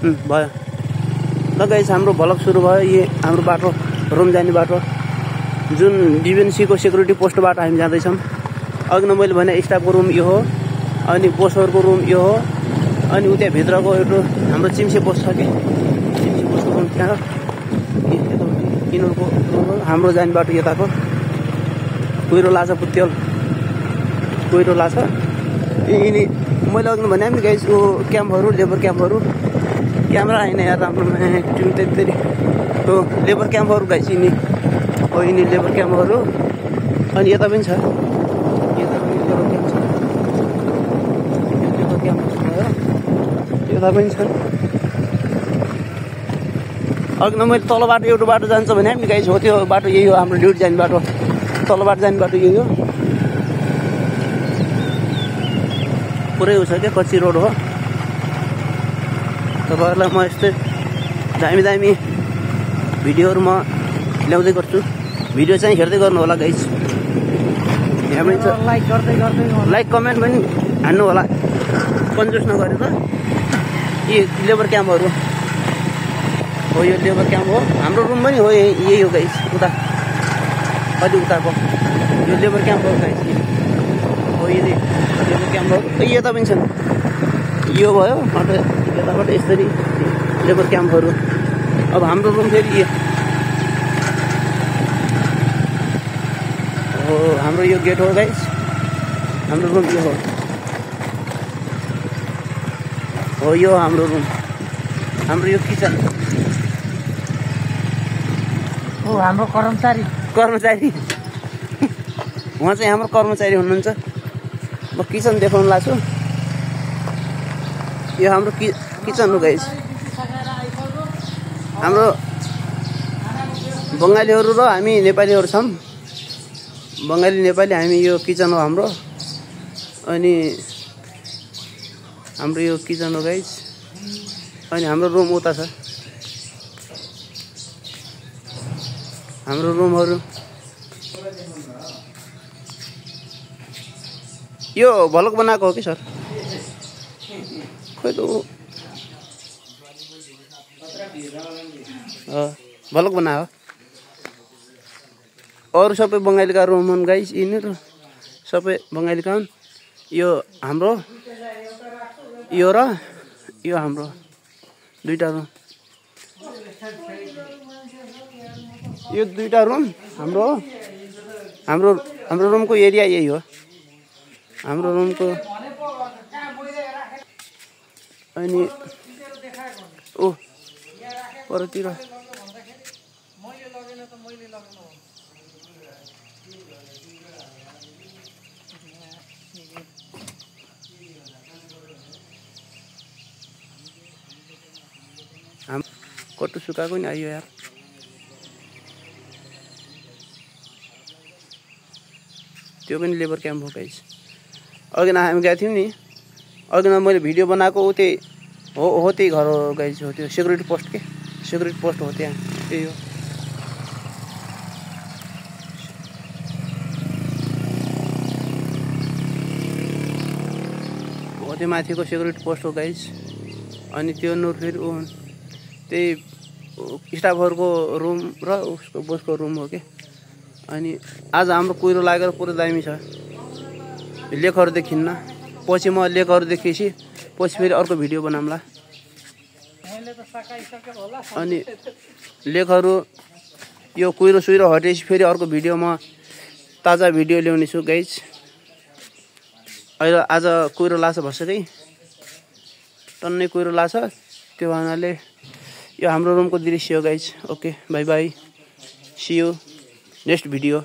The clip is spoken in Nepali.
भयो ल गाइस हाम्रो भ्लग सुरु भयो। यो हाम्रो बाटो रुम जाने बाटो जुन डिभेन्सीको सेक्युरिटी पोस्टबाट हामी जाँदैछौँ। अघि न मैले भने स्टाफको रुम यो हो, अनि बोसहरूको रुम यो हो, अनि उता भित्रको एउटा हाम्रो चिम्से पोस्ट छ कि चिम्से पोस्टको रुम त्यहाँ यिनीहरूको रुम हो। हाम्रो जाने बाटो यताको कुहिरो लाछ पुत्यल कुहिरो लाछ। यिनी मैले अघि भने पनि गाइस यो क्याम्पहरू लेबर क्याम्पहरू क्यामेरा आएन यार राम्रो टिम त्यति हो लेबर क्याम्पहरू गाइस यिनी हो, यिनी लेबर क्याम्पहरू। अनि यता पनि छ, यता पनि लेबर क्याम्प छ, लेबर क्याम्प भयो यता पनि छ। अघि न मैले तल बाटो एउटा बाटो जान्छ भने पनि गाइस हो, त्यो बाटो यही हो हाम्रो ड्युटी जाने बाटो, तल बाटो जाने बाटो यही हो। पुरै हो छ क्या कच्ची रोड हो। तपाईँहरूलाई म यस्तै दामी दामी भिडियोहरू म ल्याउँदै गर्छु, भिडियो चाहिँ हेर्दै गर्नु होला गाइस। यहाँ पनि छ लाइक कमेन्ट पनि हान्नु होला, कन्जुस नगरेर। यी लेबर क्याम्पहरू हो, यो लेबर क्याम्प हो। हाम्रो रुम पनि हो यही हो गाइस, उता अलि उताको यो लेबर क्याम्प हो गाइस हो, यदि लेबर क्याम्प हो। यता पनि छन्, यो भयो अन्त यताबाट यसरी लेबर क्याम्पहरू। अब हाम्रो रुम फेरि हो, हाम्रो यो गेट हो गाइस, हाम्रो रुम यो हो, यो हाम्रो रुम, हाम्रो यो किचन हो, हाम्रो कर्मचारी उहाँ चाहिँ हाम्रो कर्मचारी हुनुहुन्छ। म किचन देखाउनु लाग्छु, यो हाम्रो किचन हो गाइस। हाम्रो बङ्गालीहरू र हामी नेपालीहरू छौँ, बङ्गाली नेपाली हामी, यो किचन हो हाम्रो। अनि हाम्रो यो किचन हो गाइस, अनि हाम्रो रुम उता छ, हाम्रो रुमहरू। यो भ्लग बनाएको हो कि सर? खोइ त भ्लग बनायो। अरू सबै बङ्गालीका रुम हुन् गाइस, यिनीहरू सबै बङ्गालीका हुन्। यो हाम्रो यो र यो हाम्रो दुईटा रुम, यो दुईटा रुम हाम्रो हाम्रो हाम्रो रुमको एरिया यही हो, हाम्रो रुमको। अनि ओ परतिर कटु सुकाएको नि आयो यार। त्यो पनि लेबर क्याम्प हो गाइस। अघि न हामी गएको थियौँ नि, अघि न मैले भिडियो बनाएको ऊ त्यही हो त्यही घर हो गाइस, हो त्यो सेक्युरिटी पोस्ट के सेक्युरिटी पोस्ट हो त्यहाँ, त्यही हो। हो त्यो माथिको सेक्युरिटी पोस्ट हो गाइस। अनि त्यो नोर फेरि ऊ त्यही स्टाफहरूको रुम र उसको बोसको रुम हो कि। अनि आज हाम्रो कुहिरो लागेर पुरो दामी छ, लेखहरू देखिन्न। पछि म लेखहरू देखेपछि पछि फेरि अर्को भिडियो बनाउँला। अनि लेखहरू यो कुहिरो सुहिरो हटेपछि फेरि अर्को भिडियो म ताजा भिडियो ल्याउने छु गाइस। अहिले आज कुहिरो लाछ भर्सकै टन्नै कुहिरो लाछ, त्यो हुनाले यो हाम्रो रुमको दृश्य हो guys. Okay bye bye, see you next video.